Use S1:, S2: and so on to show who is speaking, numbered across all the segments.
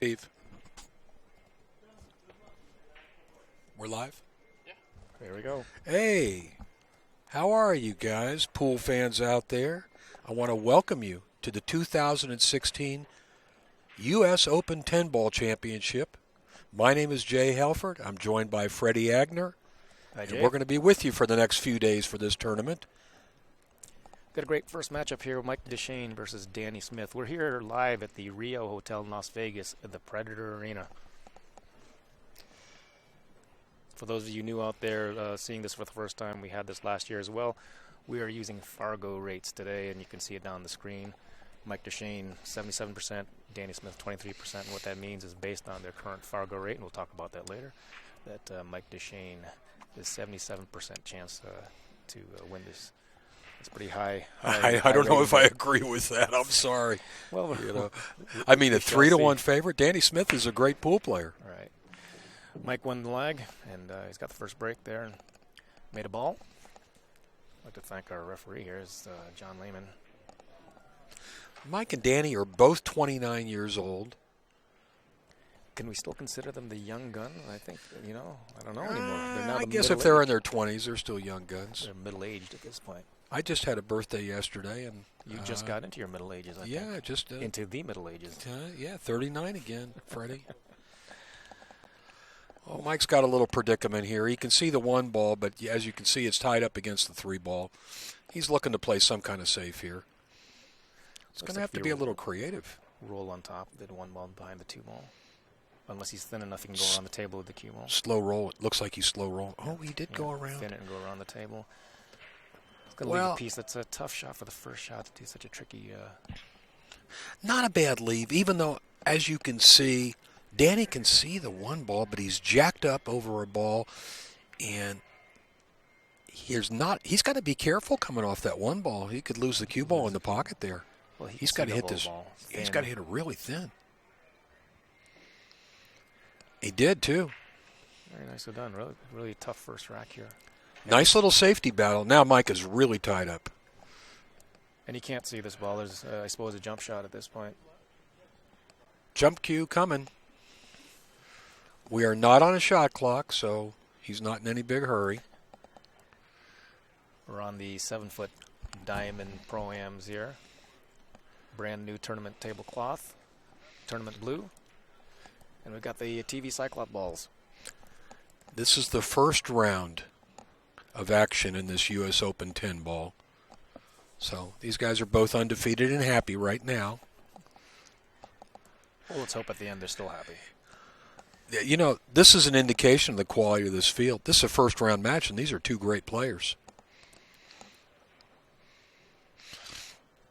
S1: Steve. We're live?
S2: Yeah. There we go.
S1: Hey, how are you guys, pool fans out there? I want to welcome you to the 2016 U.S. Open 10-Ball Championship. My name is Jay Helford. I'm joined by Freddie Agner.
S2: Hi,
S1: and
S2: Jay.
S1: we're going to be with you for the next few days for this tournament.
S2: Got a great first matchup here, Mike Dechaine versus Danny Smith. We're here live at the Rio Hotel in Las Vegas at the Predator Arena. For those of you new out there seeing this for the first time, we had this last year as well. We are using Fargo rates today, and you can see it down the screen. Mike Dechaine, 77%, Danny Smith, 23%. And what that means is based on their current Fargo rate, and we'll talk about that later, that Mike Dechaine is 77% chance to win this. It's pretty high.
S1: I don't know if I agree with that. I'm sorry.
S2: Well,
S1: I mean, a 3-1 favorite. Danny Smith is a great pool player.
S2: All right. Mike won the leg, and he's got the first break there and made a ball. I'd like to thank our referee here, is John Lehman.
S1: Mike and Danny are both 29 years old.
S2: Can we still consider them the young gun? I think, I don't know anymore. They're not
S1: I guess if they're in their 20s, they're still young guns.
S2: They're middle-aged at this point.
S1: I just had a birthday yesterday, and
S2: you just got into your middle ages, I think.
S1: Yeah, just
S2: into the middle ages.
S1: 39 again, Freddie. Oh, Mike's got a little predicament here. He can see the 1 ball, but as you can see, it's tied up against the 3 ball. He's looking to play some kind of safe here. It's going to have to be a little creative.
S2: Roll on top, then 1 ball behind the 2 ball. Unless he's thin enough, he can go around the table with the cue ball.
S1: Slow roll. It looks like he's slow roll. Oh, he did go around.
S2: Thin it and go around the table. It's going to leave a piece. That's a tough shot for the first shot to do such a tricky...
S1: Not a bad leave, even though, as you can see, Danny can see the 1 ball, but he's jacked up over a ball, and he's got to be careful coming off that 1 ball. He could lose the cue ball in the pocket there.
S2: Well,
S1: he's got to hit this. He's got to hit it really thin. He did too.
S2: Very nicely done. Really, really tough first rack here.
S1: Nice little safety battle. Now Mike is really tied up.
S2: And he can't see this ball. There's, I suppose, a jump shot at this point.
S1: Jump cue coming. We are not on a shot clock, so he's not in any big hurry.
S2: We're on the 7-foot Diamond Pro-Ams here. Brand new tournament tablecloth. Tournament blue. And we've got the TV Cyclop balls.
S1: This is the first round of action in this U.S. Open 10 ball. So these guys are both undefeated and happy right now.
S2: Well, let's hope at the end they're still happy.
S1: You know, this is an indication of the quality of this field. This is a first-round match, and these are 2 great players.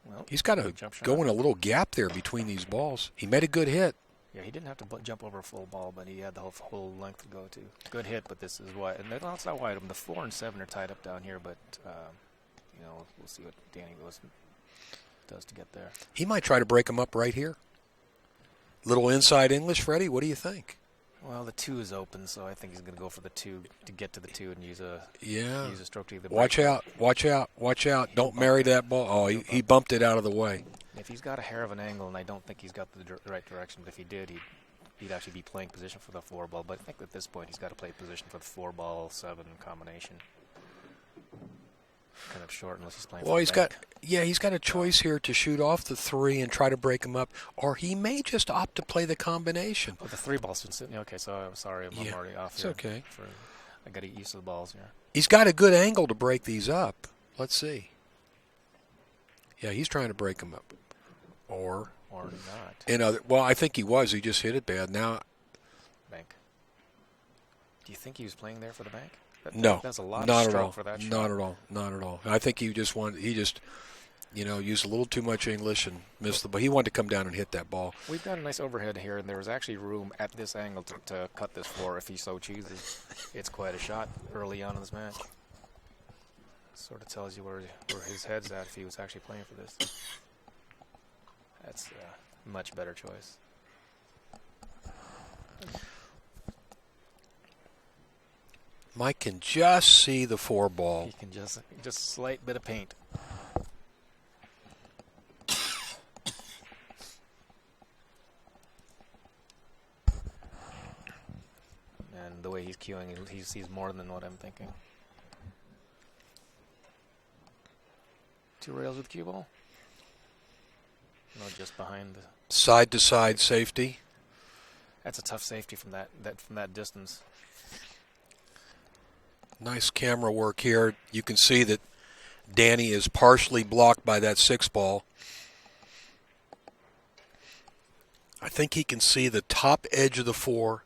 S1: Well, he's got to go in a little gap there between these balls. He made a good hit.
S2: Yeah, he didn't have to jump over a full ball, but he had the whole length to go to. Good hit, but this is wide. And that's not wide. The 4 and 7 are tied up down here, but we'll see what Danny does to get there.
S1: He might try to break him up right here. Little inside English, Freddie. What do you think?
S2: Well, the 2 is open, so I think he's going to go for the 2 to get to the 2 and use a stroke to either.
S1: Watch out! Watch out! Watch out! Don't marry that ball. Oh, he bumped it out of the way.
S2: If he's got a hair of an angle, and I don't think he's got the right direction, but if he did, he'd actually be playing position for the 4 ball. But I think at this point he's got to play position for the 4 ball 7 combination. Kind of short unless he's playing.
S1: Well,
S2: he's
S1: got a choice here to shoot off the 3 and try to break him up, or he may just opt to play the combination.
S2: Oh, the 3 ball's been sitting. Okay, so I'm sorry, I'm already off.
S1: It's okay.
S2: I got to get used to the balls here.
S1: He's got a good angle to break these up. Let's see. Yeah, he's trying to break them up. Or not. Well, I think he was. He just hit it bad. Now.
S2: Bank. Do you think he was playing there for the bank?
S1: No,
S2: that's a lot
S1: not
S2: of
S1: at all.
S2: For that shot.
S1: Not at all. Not at all. I think he just used a little too much English and missed the ball. He wanted to come down and hit that ball.
S2: We've got a nice overhead here, and there was actually room at this angle to cut this 4 if he so chooses. It's quite a shot early on in this match. Sort of tells you where his head's at if he was actually playing for this. That's a much better choice.
S1: Mike can just see the 4 ball.
S2: He can just slight bit of paint. And the way he's cueing, he sees more than what I'm thinking. 2 rails with cue ball. No, just behind the
S1: Side to side safety.
S2: That's a tough safety from that distance.
S1: Nice camera work here. You can see that Danny is partially blocked by that 6 ball. I think he can see the top edge of the 4.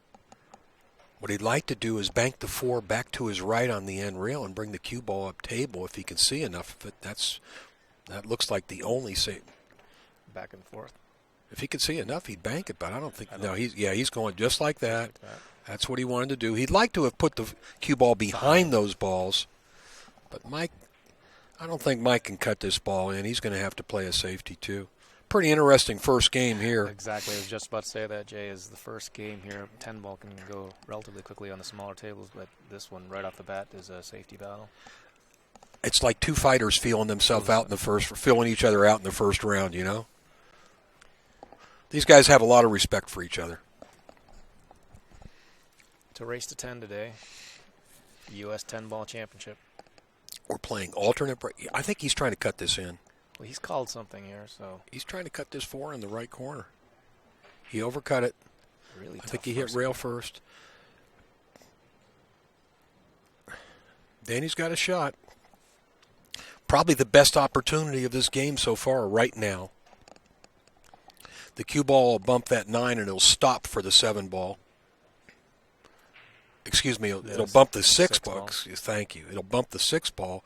S1: What he'd like to do is bank the 4 back to his right on the end rail and bring the cue ball up table if he can see enough of it. That looks like the only safe.
S2: Back and forth.
S1: If he could see enough, he'd bank it, but I don't think. He's going just like that. That's what he wanted to do. He'd like to have put the cue ball behind those balls, but Mike, I don't think Mike can cut this ball in. He's going to have to play a safety too. Pretty interesting first game here.
S2: Exactly. I was just about to say that, Jay, is the first game here. 10 ball can go relatively quickly on the smaller tables, but this one right off the bat is a safety battle.
S1: It's like 2 fighters feeling themselves out in the first, filling each other out in the first round, you know? These guys have a lot of respect for each other.
S2: To race to 10 today, U.S. 10 ball championship.
S1: We're playing alternate break. I think he's trying to cut this in.
S2: Well, he's called something here, so.
S1: He's trying to cut this 4 in the right corner. He overcut it.
S2: Really
S1: I think he hit rail first. Danny's got a shot. Probably the best opportunity of this game so far right now. The cue ball will bump that 9 and it'll stop for the 7 ball. Excuse me, it'll bump the 6 ball. Thank you. It'll bump the 6 ball.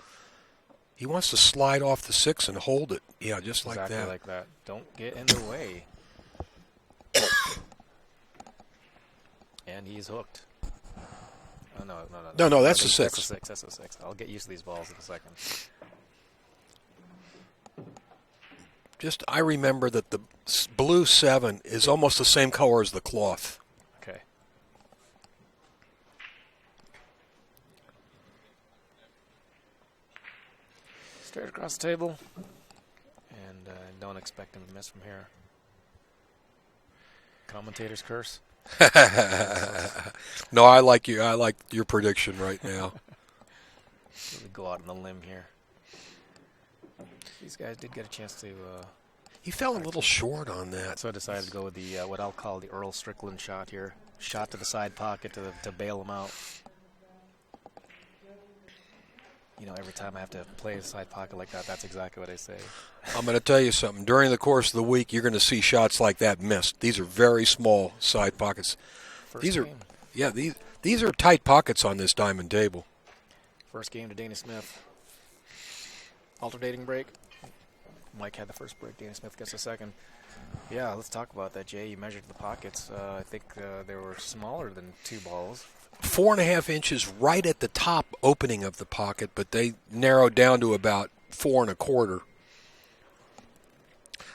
S1: He wants to slide off the 6 and hold it. Yeah, just like that.
S2: Exactly like that. Don't get in the way. And he's hooked. Oh, no,
S1: that's a 6.
S2: That's a 6. I'll get used to these balls in a second.
S1: I remember that the blue 7 is almost the same color as the cloth.
S2: Okay. Straight across the table. And don't expect him to miss from here. Commentator's curse.
S1: No, I like you. I like your prediction right now.
S2: Really go out on the limb here. These guys did get a chance to.
S1: He fell a little short on that.
S2: So I decided to go with the what I'll call the Earl Strickland shot here. Shot to the side pocket to bail him out. You know, every time I have to play a side pocket like that, that's exactly what I say.
S1: I'm going to tell you something. During the course of the week, you're going to see shots like that missed. These are very small side pockets. These are tight pockets on this diamond table.
S2: First game to Danny Smith. Alternating break. Mike had the first break. Danny Smith gets the second. Yeah, let's talk about that, Jay. You measured the pockets. I think they were smaller than 2 balls.
S1: 4.5 inches right at the top opening of the pocket, but they narrowed down to about 4 1/4.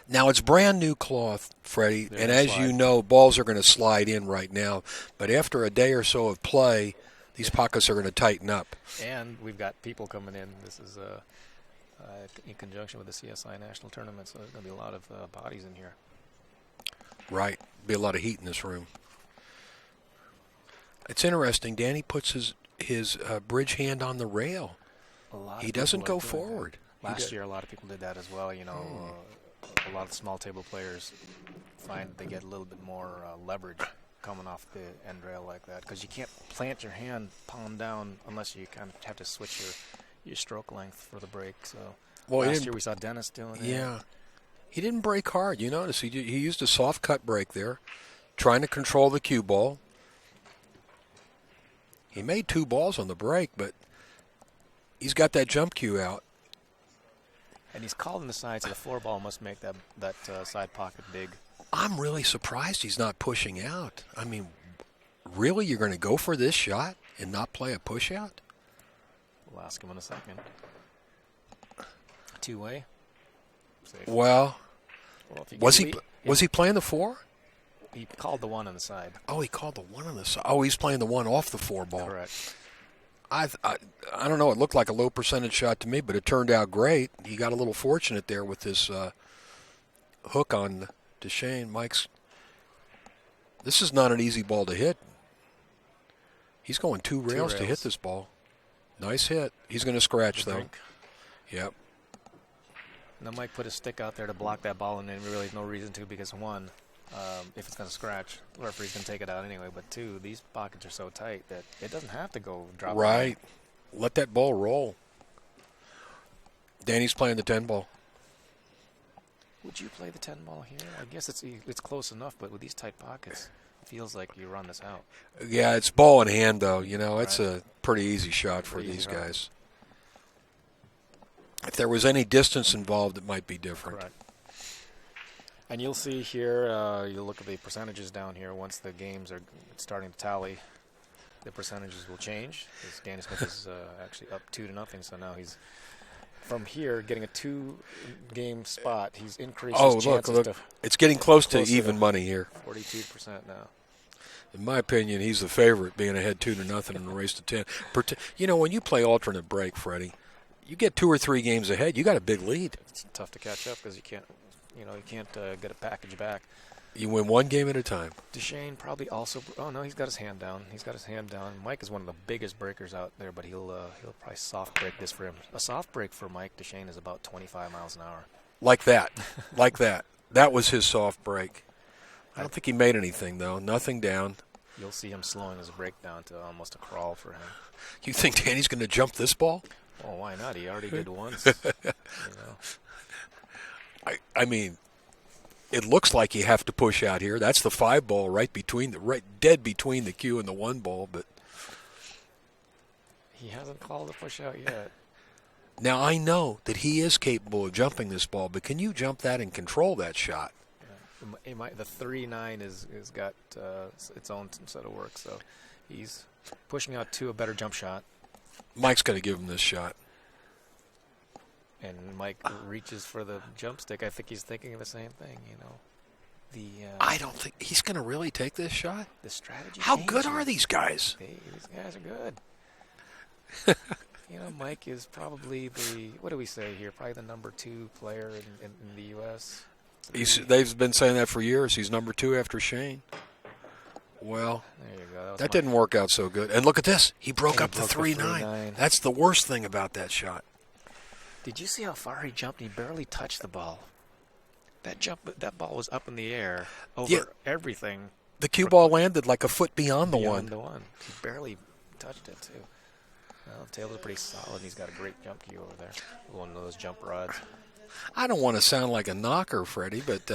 S1: Now, it's brand new cloth, Freddie, and as you know, balls are going to slide in right now. But after a day or so of play, these pockets are going to tighten up.
S2: And we've got people coming in. This is in conjunction with the CSI National Tournament, so there's going to be a lot of bodies in here.
S1: Right. Be a lot of heat in this room. It's interesting. Danny puts his bridge hand on the rail. He doesn't go forward.
S2: Last year, a lot of people did that as well. You know, a lot of small table players find they get a little bit more leverage coming off the end rail like that, because you can't plant your hand palm down unless you kind of have to switch your stroke length for the break. So last year we saw Dennis doing it.
S1: Yeah. He didn't break hard. You notice he used a soft cut break there, trying to control the cue ball. He made 2 balls on the break, but he's got that jump cue out.
S2: And he's called in the side, so the 4 ball must make that side pocket big.
S1: I'm really surprised he's not pushing out. I mean, really, you're going to go for this shot and not play a push out?
S2: We'll ask him in a second. 2-way. Safe.
S1: Well, was he playing the 4?
S2: He called the 1 on the side.
S1: Oh, he called the 1 on the side. Oh, he's playing the 1 off the 4 ball.
S2: Correct.
S1: I don't know. It looked like a low percentage shot to me, but it turned out great. He got a little fortunate there with this hook on Dechaine. This is not an easy ball to hit. He's going two rails to hit this ball. Nice hit. He's going to scratch, though. Yep.
S2: Now Mike put his stick out there to block that ball, and then really no reason to, because one, if it's going to scratch, the referee's going to take it out anyway. But two, these pockets are so tight that it doesn't have to go drop.
S1: Right. Let that ball roll. Danny's playing the 10 ball.
S2: Would you play the 10 ball here? I guess it's close enough, but with these tight pockets, it feels like you run this out.
S1: Yeah, it's ball in hand, though. You know, it's a pretty easy shot for these guys. If there was any distance involved, it might be different.
S2: Correct. And you'll see here, you'll look at the percentages down here. Once the games are starting to tally, the percentages will change. Danny Smith is actually up 2-0, so now he's, from here, getting a 2-game spot. He's increased his chances.
S1: Look. It's getting close to even money here.
S2: 42% now.
S1: In my opinion, he's the favorite, being ahead 2-0 in the race to 10. You know, when you play alternate break, Freddie, you get 2 or 3 games ahead, you got a big lead.
S2: It's tough to catch up because you can't get a package back.
S1: You win one game at a time.
S2: Dechaine probably also. Oh no, he's got his hand down. Mike is one of the biggest breakers out there, but he'll probably soft break this for him. A soft break for Mike Dechaine is about 25 miles an hour.
S1: Like that, like that. That was his soft break. I don't think he made anything though. Nothing down.
S2: You'll see him slowing his break down to almost a crawl for him.
S1: You think Danny's going to jump this ball?
S2: Oh, why not? He already did once.
S1: I mean, it looks like you have to push out here. That's the 5 ball right dead between the cue and the 1 ball, but
S2: he hasn't called the push out yet.
S1: Now I know that he is capable of jumping this ball, but can you jump that and control that shot?
S2: Yeah. The 3-9 is got its own set of work, so he's pushing out to a better jump shot.
S1: Mike's going to give him this shot.
S2: And Mike reaches for the jump stick. I think he's thinking of the same thing,
S1: I don't think he's going to really take this shot.
S2: The strategy.
S1: How good are these guys?
S2: These guys are good. Mike is probably what do we say here? Probably the number 2 player in the U.S.
S1: They've been saying that for years. He's number 2 after Shane. Well,
S2: there you go.
S1: That didn't work out so good. And look at this. He broke up the 3-9. That's the worst thing about that shot.
S2: Did you see how far he jumped? He barely touched the ball. That ball was up in the air over everything.
S1: The cue ball landed like a foot beyond the one.
S2: He barely touched it, too. Well, the tails are pretty solid. He's got a great jump cue over there. One of those jump rods.
S1: I don't want to sound like a knocker, Freddie, but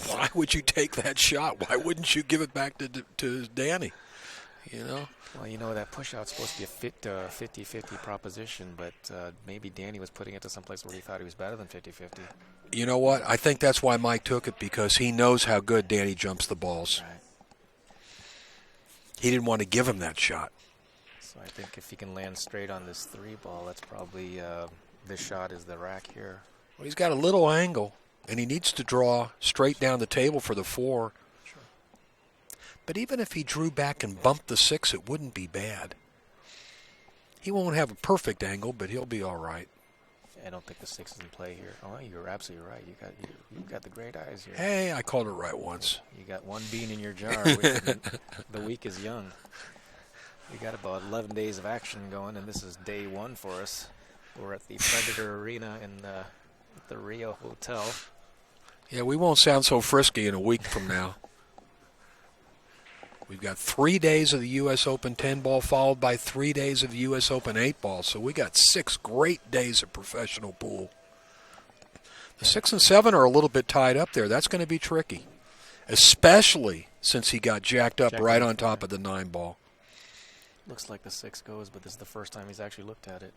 S1: why would you take that shot? Why wouldn't you give it back to Danny?
S2: Well, that push-out's supposed to be a 50-50 proposition, but maybe Danny was putting it to someplace where he thought he was better than 50-50.
S1: You know what? I think that's why Mike took it, because he knows how good Danny jumps the balls.
S2: Right.
S1: He didn't want to give him that shot.
S2: So I think if he can land straight on this 3 ball, that's probably this shot is the rack here.
S1: Well, he's got a little angle, and he needs to draw straight down the table for the 4.
S2: Sure.
S1: But even if he drew back and bumped the 6, it wouldn't be bad. He won't have a perfect angle, but he'll be all right.
S2: I don't think the 6 is in play here. Oh, you're absolutely right. You got the great eyes here.
S1: Hey, I called it right once.
S2: You got one bean in your jar. The week is young. We got about 11 days of action going, and this is day 1 for us. We're at the Predator Arena in the Rio Hotel.
S1: Yeah, we won't sound so frisky in a week from now. We've got 3 days of the U.S. Open 10 ball followed by 3 days of the U.S. Open 8 ball. So we got 6 great days of professional pool. The 6 and 7 are a little bit tied up there. That's going to be tricky, especially since he got jacked up right on top of the 9 ball.
S2: Looks like the 6 goes, but this is the first time he's actually looked at it.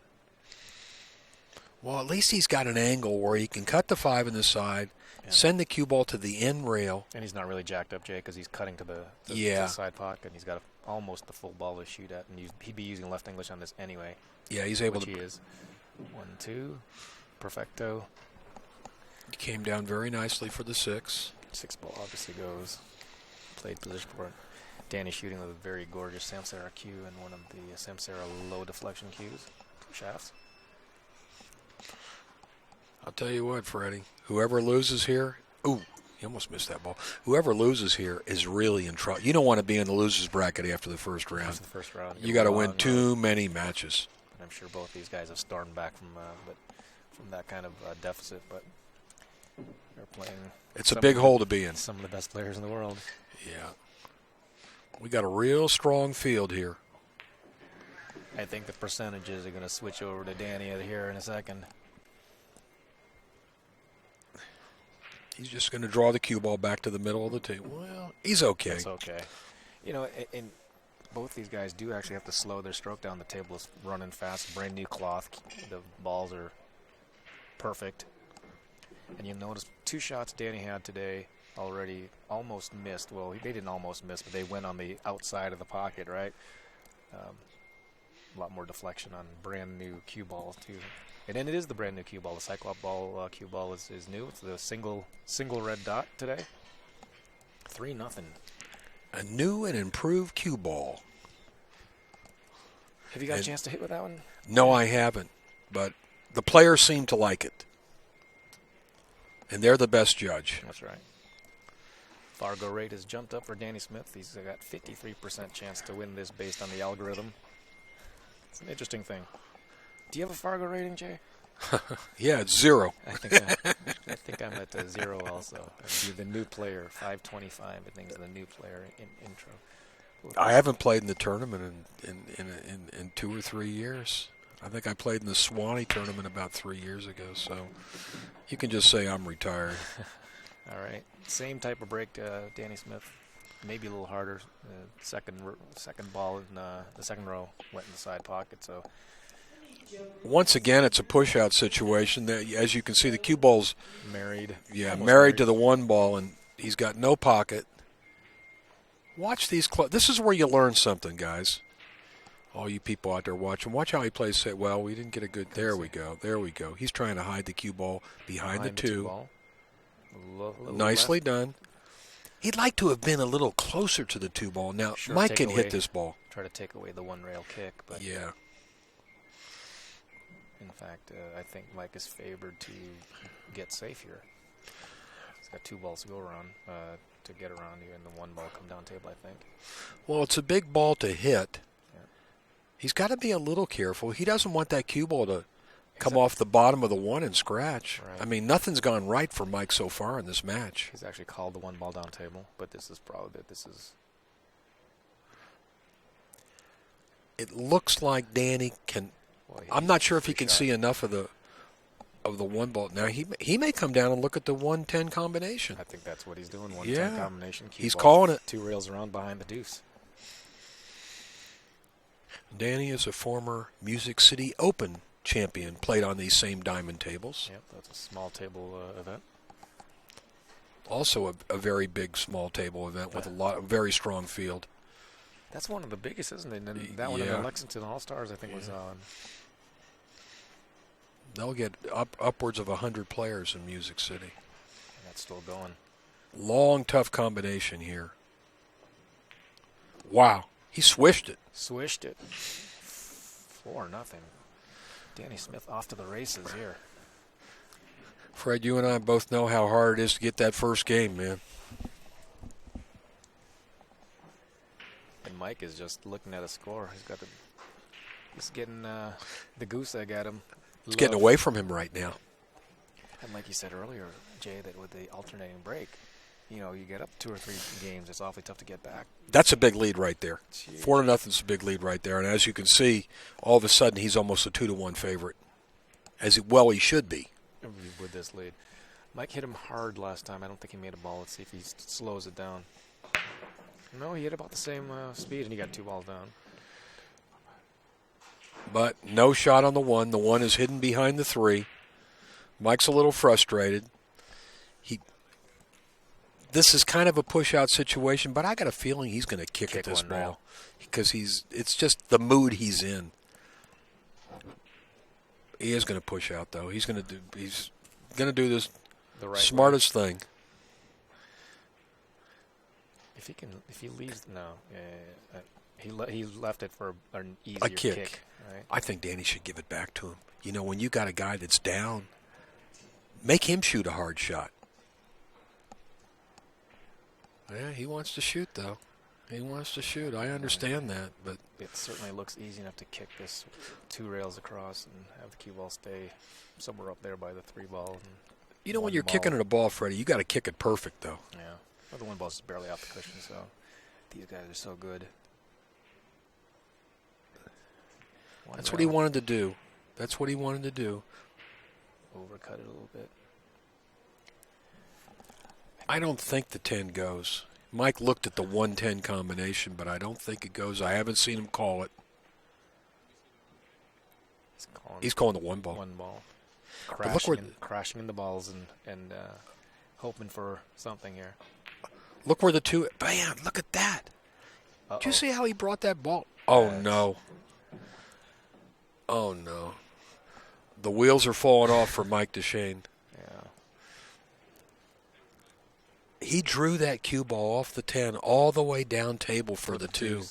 S1: Well, at least he's got an angle where he can cut the 5 in the side, send the cue ball to the end rail.
S2: And he's not really jacked up, Jay, because he's cutting to the side pocket, and he's got almost the full ball to shoot at, and he'd be using left English on this anyway.
S1: Yeah, he's able
S2: to. He is. 1-2, perfecto.
S1: He came down very nicely for the 6.
S2: 6 ball obviously goes. Played position for it. Danny shooting with a very gorgeous Samsara cue and one of the Samsara low deflection cues, shafts.
S1: I'll tell you what, Freddie. Whoever loses here, He almost missed that ball. Whoever loses here is really in trouble. You don't want to be in the loser's bracket after the first round.
S2: After the first round.
S1: You got to win too many matches.
S2: I'm sure both these guys have stormed back from that kind of deficit, but they're playing.
S1: It's a big hole to be in.
S2: Some of the best players in the world.
S1: Yeah. We got a real strong field here.
S2: I think the percentages are going to switch over to Danny here in a second.
S1: He's just going to draw the cue ball back to the middle of the table. Well, he's okay.
S2: It's okay. You know, and both these guys do actually have to slow their stroke down. The table is running fast, brand new cloth. The balls are perfect. And you'll notice 2 shots Danny had today already almost missed. Well, they didn't almost miss, but they went on the outside of the pocket, right? A lot more deflection on brand new cue ball too. And then it is the brand new cue ball. The Cyclop ball cue ball is new. It's the single red dot today. 3-0.
S1: A new and improved cue ball.
S2: Have you got a chance to hit with that one?
S1: No, I haven't. But the players seem to like it. And they're the best judge.
S2: That's right. Fargo rate has jumped up for Danny Smith. He's got 53% chance to win this based on the algorithm. It's an interesting thing. Do you have a Fargo rating, Jay?
S1: Yeah, it's 0.
S2: I think I'm at 0 also. I'd be the new player, 525. I think is the new player intro.
S1: I haven't played in the tournament in 2 or 3 years. I think I played in the Swanee tournament about 3 years ago. So you can just say I'm retired.
S2: All right. Same type of break, Danny Smith. Maybe a little harder. Second ball in the second row went in the side pocket. So
S1: once again, it's a push-out situation. As you can see, the cue ball's
S2: married.
S1: Yeah, married to the 1 ball, and he's got no pocket. Watch these. This is where you learn something, guys. All you people out there watching, watch how he plays. Say, well, we didn't get a good. There we go. There we go. He's trying to hide the cue ball behind the 2. Nicely done. He'd like to have been a little closer to the 2 ball. Now,
S2: sure,
S1: Mike can hit this ball.
S2: Try to take away the 1 rail kick, but
S1: yeah.
S2: In fact, I think Mike is favored to get safe here. He's got 2 balls to go around to get around here, and the 1 ball come down table, I think.
S1: Well, it's a big ball to hit.
S2: Yeah.
S1: He's got to be a little careful. He doesn't want that cue ball to come off the bottom of the 1 and scratch.
S2: Right.
S1: I mean, nothing's gone right for Mike so far in this match.
S2: He's actually called the 1 ball down table, but this is probably
S1: It looks like Danny can. Well, I'm not sure if he can see enough of the 1 ball. Now he may come down and look at the 1-10 combination.
S2: I think that's what he's doing. 1-10 combination.
S1: He's calling it.
S2: 2 rails around behind the deuce.
S1: Danny is a former Music City Open champion, played on these same diamond tables.
S2: Yep, that's a small table event.
S1: Also a very big small table event with a very strong field.
S2: That's one of the biggest, isn't it? And that one in the Lexington All-Stars, I think, was on.
S1: They'll get upwards of 100 players in Music City.
S2: And that's still going.
S1: Long, tough combination here. Wow. He swished it.
S2: Swished it. 4-0. Danny Smith off to the races here.
S1: Fred, you and I both know how hard it is to get that first game, man.
S2: And Mike is just looking at a score. He's getting the goose egg at him.
S1: It's getting away from him right now.
S2: And like you said earlier, Jay, that with the alternating break, you get up 2 or 3 games, it's awfully tough to get back.
S1: That's a big lead right there. 4-0 is a big lead right there. And as you can see, all of a sudden he's almost a 2-1 favorite. He should be.
S2: With this lead. Mike hit him hard last time. I don't think he made a ball. Let's see if he slows it down. No, he hit about the same speed, and he got 2 balls down.
S1: But no shot on the 1. The 1 is hidden behind the 3. Mike's a little frustrated. This is kind of a push-out situation, but I got a feeling he's going to kick at this ball because it's just the mood he's in. He is going to push out, though. He's going to do this
S2: the right
S1: smartest
S2: way.
S1: thing.
S2: If he leaves, he left it for an easier kick. Right?
S1: I think Danny should give it back to him. When you got a guy that's down, make him shoot a hard shot. Yeah, he wants to shoot, though. He wants to shoot. I understand that, but
S2: it certainly looks easy enough to kick this 2 rails across and have the cue ball stay somewhere up there by the 3 ball. And
S1: you know when you're
S2: ball.
S1: kicking at a ball, Freddie, you got to kick it perfect, though.
S2: Yeah. Well, the 1 ball's just barely off the cushion, so these guys are so good.
S1: That's what he wanted to do. That's what he wanted to do.
S2: Overcut it a little bit.
S1: I don't think the 10 goes. Mike looked at the 1-10 combination, but I don't think it goes. I haven't seen him call it. He's calling the 1 ball.
S2: 1 ball. Crashing in the balls and hoping for something here.
S1: Look where the 2. Bam! Look at that. Did you see how he brought that ball? Oh, no. Oh, no. The wheels are falling off for Mike Dechaine.
S2: Yeah.
S1: He drew that cue ball off the 10 all the way down table for the 2.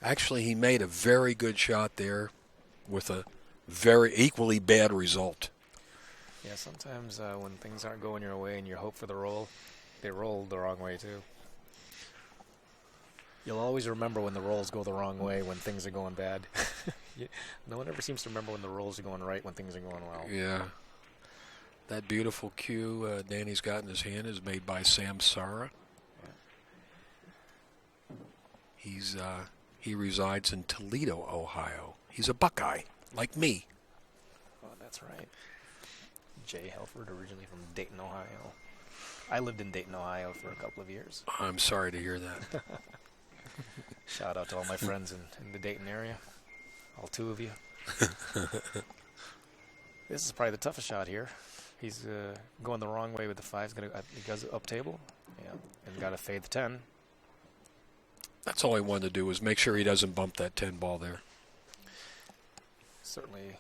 S1: Actually, he made a very good shot there with a very equally bad result.
S2: Yeah, sometimes when things aren't going your way and you hope for the roll, they roll the wrong way too. You'll always remember when the rolls go the wrong way when things are going bad. No one ever seems to remember when the rolls are going right when things are going well.
S1: Yeah. That beautiful cue Danny's got in his hand is made by Sam Sara. Yeah. He resides in Toledo, Ohio. He's a Buckeye, like me.
S2: Oh, that's right. Jay Helford, originally from Dayton, Ohio. I lived in Dayton, Ohio for a couple of years.
S1: I'm sorry to hear that.
S2: Shout out to all my friends in the Dayton area. All 2 of you. This is probably the toughest shot here. He's going the wrong way with the 5. He goes up table. Yeah, and got to fade the 10.
S1: That's all he wanted to do was make sure he doesn't bump that 10 ball there.
S2: Certainly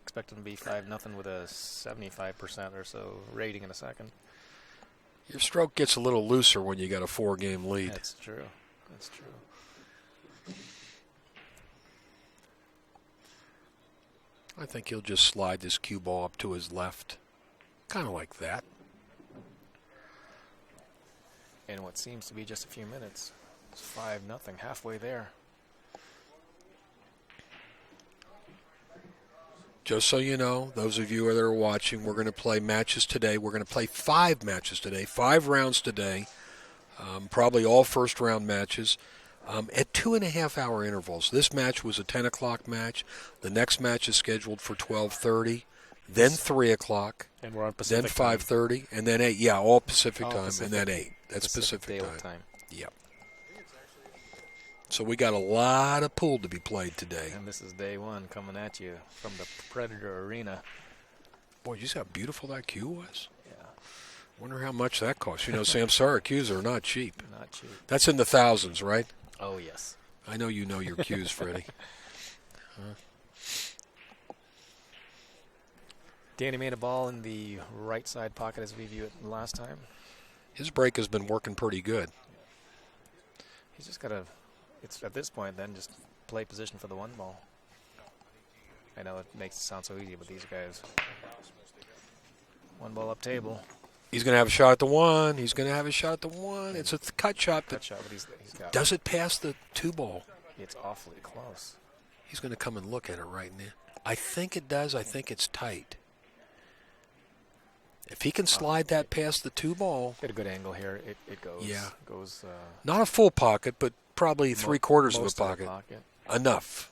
S2: expect him to be 5-0 with a 75% or so rating in a second.
S1: Your stroke gets a little looser when you got a 4-game lead.
S2: That's true. That's true.
S1: I think he'll just slide this cue ball up to his left. Kind of like that.
S2: In what seems to be just a few minutes. It's 5-0, halfway there.
S1: Just so you know, those of you that are watching, we're going to play matches today. We're going to play 5 matches today, 5 rounds today, probably all first-round matches, at 2.5-hour intervals. This match was a 10 o'clock match. The next match is scheduled for 12:30, then 3 o'clock,
S2: and we're on Pacific
S1: then 5:30, and then 8. Yeah, all Pacific time,
S2: Pacific.
S1: and then 8. That's Pacific
S2: time.
S1: Yep. So we got a lot of pool to be played today.
S2: And this is day 1 coming at you from the Predator Arena.
S1: Boy, you see how beautiful that cue was?
S2: Yeah.
S1: Wonder how much that cost. You know, Samsara cues are not cheap.
S2: Not cheap.
S1: That's in the thousands, right?
S2: Oh, yes.
S1: I know you know your cues, Freddie.
S2: Danny made a ball in the right side pocket as we viewed it last time.
S1: His break has been working pretty good.
S2: He's just got to, it's at this point then, just play position for the 1 ball. I know it makes it sound so easy, but these guys, 1 ball up table.
S1: He's going to have a shot at the 1. He's going to have a shot at the 1. It's a cut shot.
S2: But he's got
S1: does it pass the 2 ball?
S2: It's awfully close.
S1: He's going to come and look at it right now. I think it does. I think it's tight. If he can slide that past the 2 ball.
S2: Get a good angle here. It goes.
S1: Yeah.
S2: Goes.
S1: Not a full pocket, but probably 3/4 of a pocket.
S2: Pocket.
S1: Enough.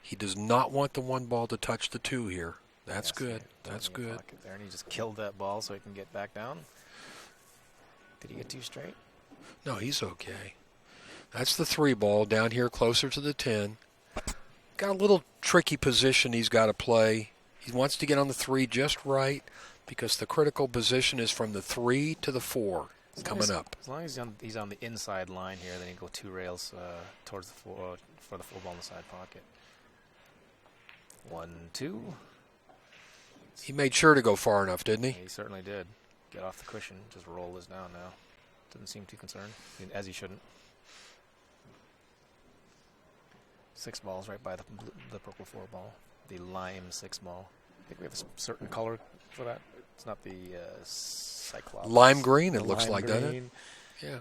S1: He does not want the 1 ball to touch the 2 here. That's good. That's good.
S2: There, and he just killed that ball so he can get back down. Did he get 2 straight?
S1: No, he's okay. That's the 3 ball down here closer to the 10. Got a little tricky position he's got to play. He wants to get on the 3 just right because the critical position is from the 3 to the 4 coming up.
S2: As long as he's on the inside line here, then he can go 2 rails towards the 4 for the 4 ball in the side pocket. 1, 2.
S1: He made sure to go far enough, didn't he?
S2: He certainly did. Get off the cushion. Just roll this down now. Doesn't seem too concerned, as he shouldn't. 6 balls right by the purple 4 ball. The lime 6 ball. I think we have a certain color for that It's not the Cyclop.
S1: Lime green, it
S2: The
S1: looks
S2: lime
S1: like, doesn't it?
S2: green.
S1: Yeah.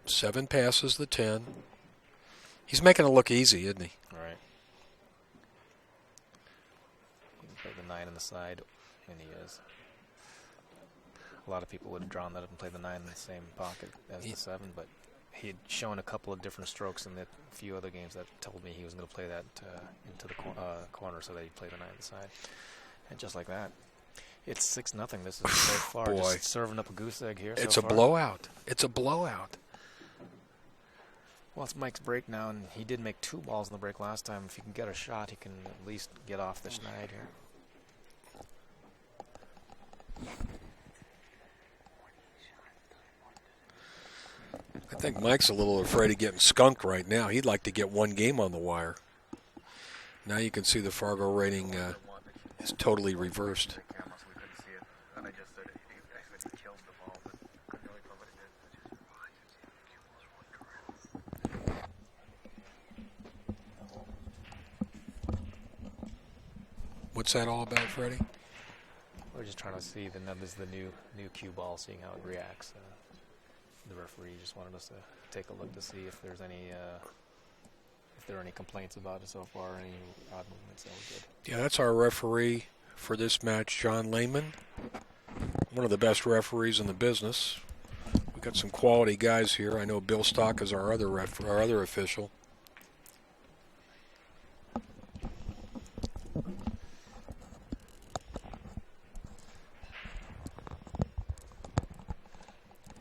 S1: 7 passes the 10. He's making it look easy, isn't he?
S2: All right. He can play the 9 on the side, and he is. A lot of people would have drawn that up and played the 9 in the same pocket as the 7, but he had shown a couple of different strokes in the few other games that told me he was going to play that into the corner so that he'd play the 9 on the side. And just like that, it's 6-0. This is so far.
S1: Boy.
S2: Just serving up a goose egg here.
S1: It's
S2: so
S1: a
S2: far.
S1: blowout. It's a blowout.
S2: Well, it's Mike's break now, and he did make 2 balls in the break last time. If he can get a shot, he can at least get off the schneid here.
S1: I think Mike's a little afraid of getting skunked right now. He'd like to get 1 game on the wire. Now you can see the Fargo rating is totally reversed. What's that all about, Freddie?
S2: We're just trying to see the numbers, the new cue ball, seeing how it reacts. The referee just wanted us to take a look to see if there's any, if there are any complaints about it so far, any odd movements. That was good.
S1: Yeah, that's our referee for this match, John Lehman. One of the best referees in the business. We've got some quality guys here. I know Bill Stock is our other official.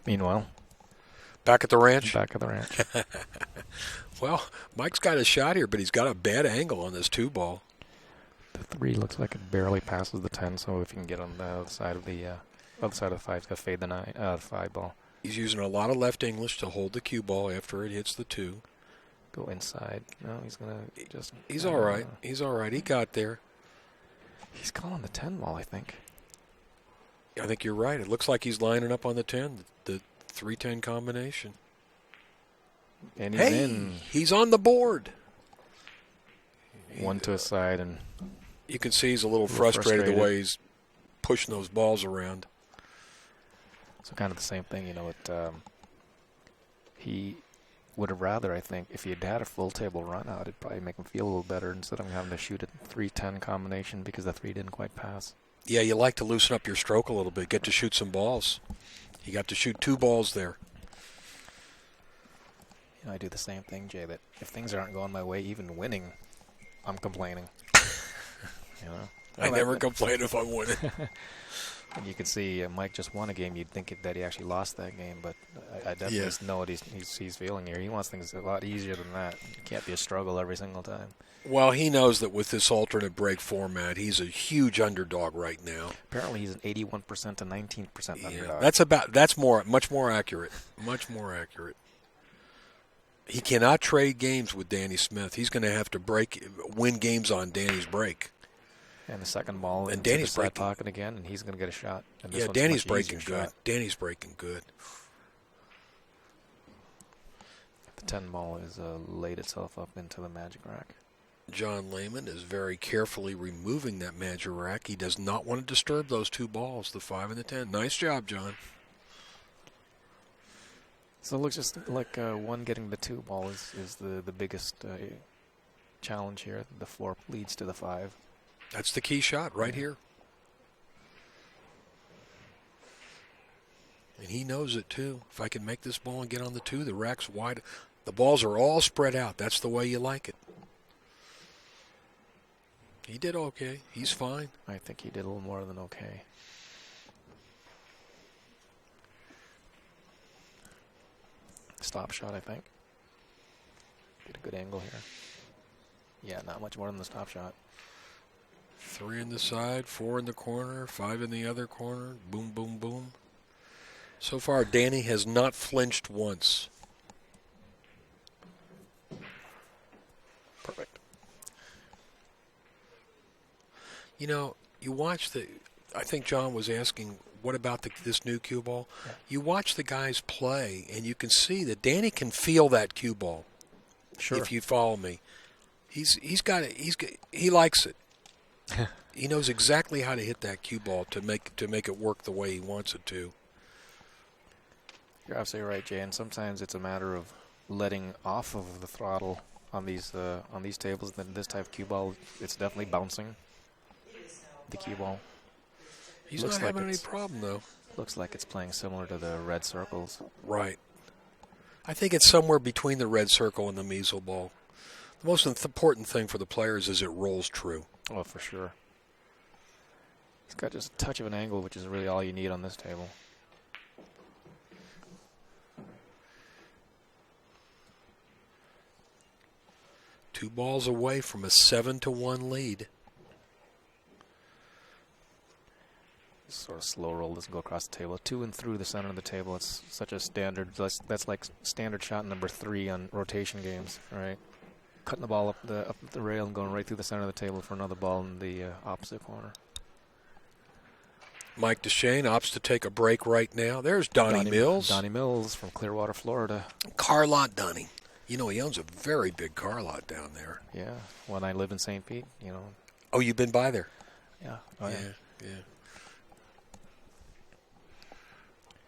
S2: Meanwhile,
S1: back at the ranch?
S2: Back at the ranch.
S1: Well, Mike's got a shot here, but he's got a bad angle on this 2 ball.
S2: The 3 looks like it barely passes the 10, so if you can get on the other side of the 5, it's going to fade the 5 ball.
S1: He's using a lot of left English to hold the cue ball after it hits the 2.
S2: Go inside. No, he's going to just...
S1: He's all right. He's all right. He got there.
S2: He's calling the 10 ball, I think.
S1: I think you're right. It looks like he's lining up on the 10, the 3-10 combination.
S2: And he's in.
S1: He's on the board.
S2: 1 to his side, and
S1: you can see he's a little frustrated the way he's pushing those balls around.
S2: So kind of the same thing, you know. He would have rather, I think, if he had had a full table run out, it'd probably make him feel a little better instead of having to shoot a 3-10 combination because the 3 didn't quite pass.
S1: Yeah, you like to loosen up your stroke a little bit, get to shoot some balls. You got to shoot 2 balls there.
S2: You know, I do the same thing, Jay, that if things aren't going my way, even winning, I'm complaining. You know?
S1: I never complain if I'm winning.
S2: And you can see Mike just won a game. You'd think that he actually lost that game, but I definitely know what he's feeling here. He wants things a lot easier than that. It can't be a struggle every single time.
S1: Well, he knows that with this alternate break format, he's a huge underdog right now.
S2: Apparently, he's an 81% to 19% underdog.
S1: That's much more accurate. Much more accurate. He cannot trade games with Danny Smith. He's going to have to win games on Danny's break.
S2: And the second ball
S1: and
S2: into
S1: Danny's
S2: the side pocket again, and he's going to get a shot. And this one's
S1: Danny's
S2: much
S1: breaking
S2: easier
S1: good.
S2: shot.
S1: Danny's breaking good.
S2: The 10 ball is laid itself up into the magic rack.
S1: John Lehman is very carefully removing that magic rack. He does not want to disturb those 2 balls, the 5 and the 10. Nice job, John.
S2: So it looks just like 1 getting the 2 ball is the biggest challenge here. The 4 leads to the 5.
S1: That's the key shot right here. And he knows it, too. If I can make this ball and get on the 2, the rack's wide. The balls are all spread out. That's the way you like it. He did okay. He's fine.
S2: I think he did a little more than okay. Stop shot, I think. Get a good angle here. Yeah, not much more than the stop shot.
S1: 3 in the side, 4 in the corner, 5 in the other corner. Boom, boom, boom. So far, Danny has not flinched once.
S2: Perfect.
S1: You know, you watch I think John was asking, what about this new cue ball? Yeah. You watch the guys play, and you can see that Danny can feel that cue ball.
S2: Sure.
S1: If you follow me. He likes it. He knows exactly how to hit that cue ball to make it work the way he wants it to.
S2: You're absolutely right, Jay. And sometimes it's a matter of letting off of the throttle on these tables. Then this type of cue ball, it's definitely bouncing. The cue ball.
S1: He's not having any problem though.
S2: Looks like it's playing similar to the red circles.
S1: Right. I think it's somewhere between the red circle and the measle ball. The most important thing for the players is it rolls true.
S2: Oh, for sure. It's got just a touch of an angle, which is really all you need on this table.
S1: Two balls away from a 7-1 lead.
S2: Sort of slow roll doesn't go across the table. To and through the center of the table. It's such a standard. That's like standard shot number 3 on rotation games, right? Cutting the ball up the rail and going right through the center of the table for another ball in the opposite corner.
S1: Mike Dechaine opts to take a break right now. There's Donnie Mills.
S2: Donnie Mills from Clearwater, Florida.
S1: Car lot Donnie. You know, he owns a very big car lot down there.
S2: Yeah. When I lived in St. Pete, you know.
S1: Oh, you've been by there?
S2: Yeah. Oh, yeah.
S1: Yeah.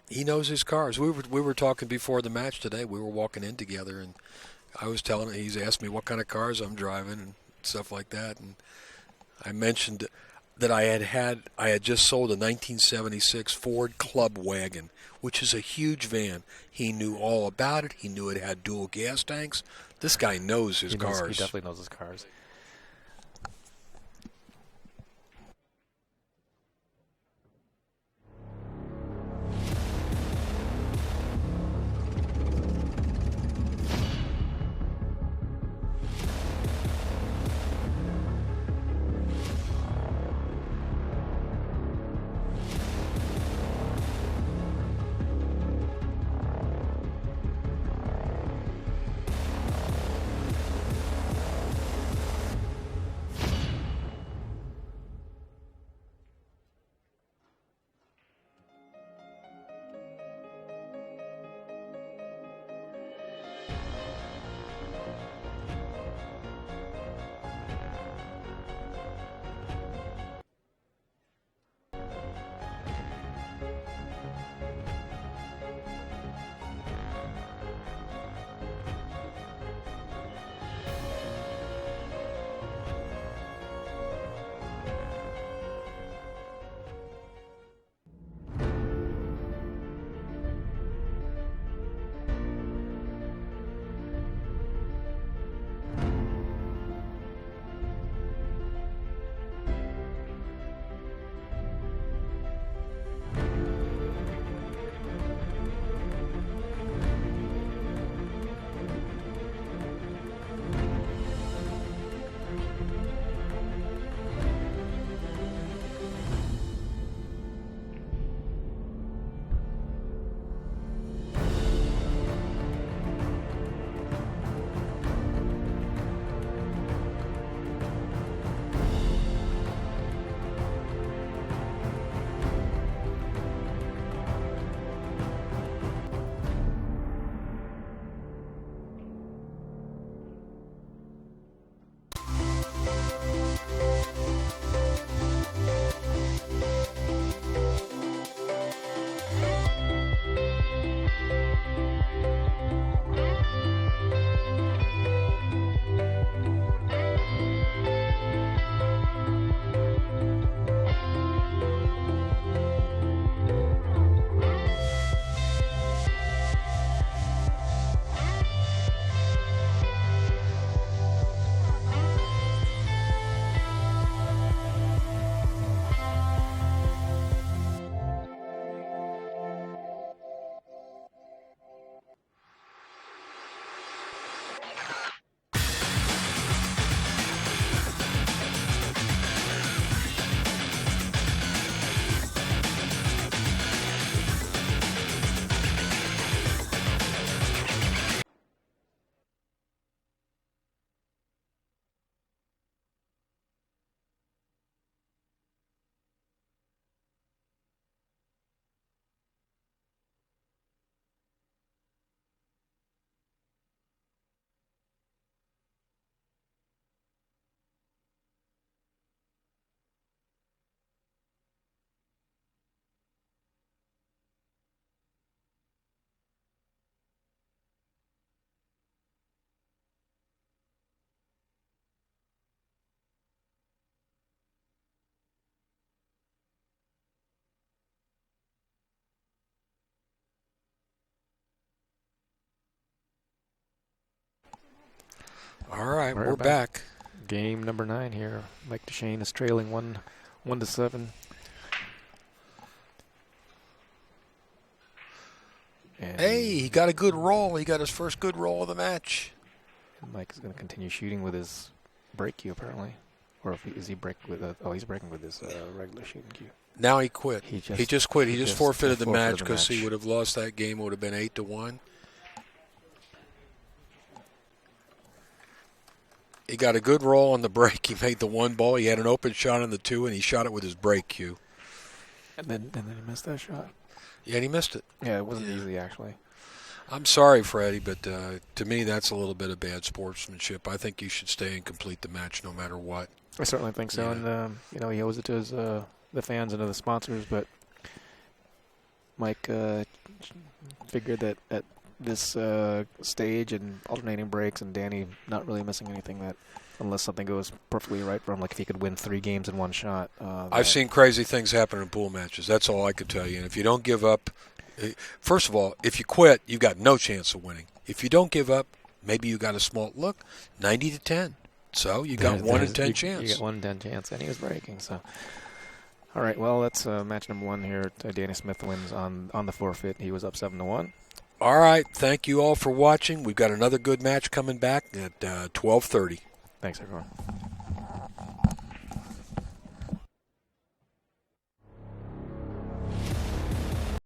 S1: He knows his cars. We were talking before the match today. We were walking in together, and I was telling him, he's asked me what kind of cars I'm driving and stuff like that. And I mentioned that I had just sold a 1976 Ford Club Wagon, which is a huge van. He knew all about it. He knew it had dual gas tanks. This guy knows his cars.
S2: He definitely knows his cars.
S1: All right,
S2: We're
S1: we're back.
S2: Game number 9 here. Mike Dechaine is trailing 1-7. And
S1: Hey, he got a good roll. He got his first good roll of the match.
S2: Mike is going to continue shooting with his break cue, apparently. Or is he break with he's breaking with his regular shooting cue.
S1: Now he quit. He just quit. He just forfeited the match because he would have lost that game. It would have been 8-1. He got a good roll on the break. He made the 1 ball. He had an open shot on the 2, and he shot it with his break cue.
S2: And then he missed that shot.
S1: Yeah, and he missed it.
S2: Yeah, it wasn't easy, actually.
S1: I'm sorry, Freddie, but to me, that's a little bit of bad sportsmanship. I think you should stay and complete the match no matter what.
S2: I certainly think so.
S1: Yeah.
S2: And, he owes it to his, the fans and to the sponsors, but Mike figured that at this stage and alternating breaks and Danny not really missing anything, that unless something goes perfectly right for him, like if he could win 3 games in one shot.
S1: I've seen crazy things happen in pool matches. That's all I could tell you. And if you don't give up, first of all, if you quit, you've got no chance of winning. If you don't give up, maybe you got a small look, 90-10. So you got 1 in 10 chance.
S2: You got 1 in 10 chance, and he was breaking. So, all right, well, that's match number 1 here. Danny Smith wins on the forfeit. He was up 7-1.
S1: All right, thank you all for watching. We've got another good match coming back at 12:30.
S2: Thanks, everyone.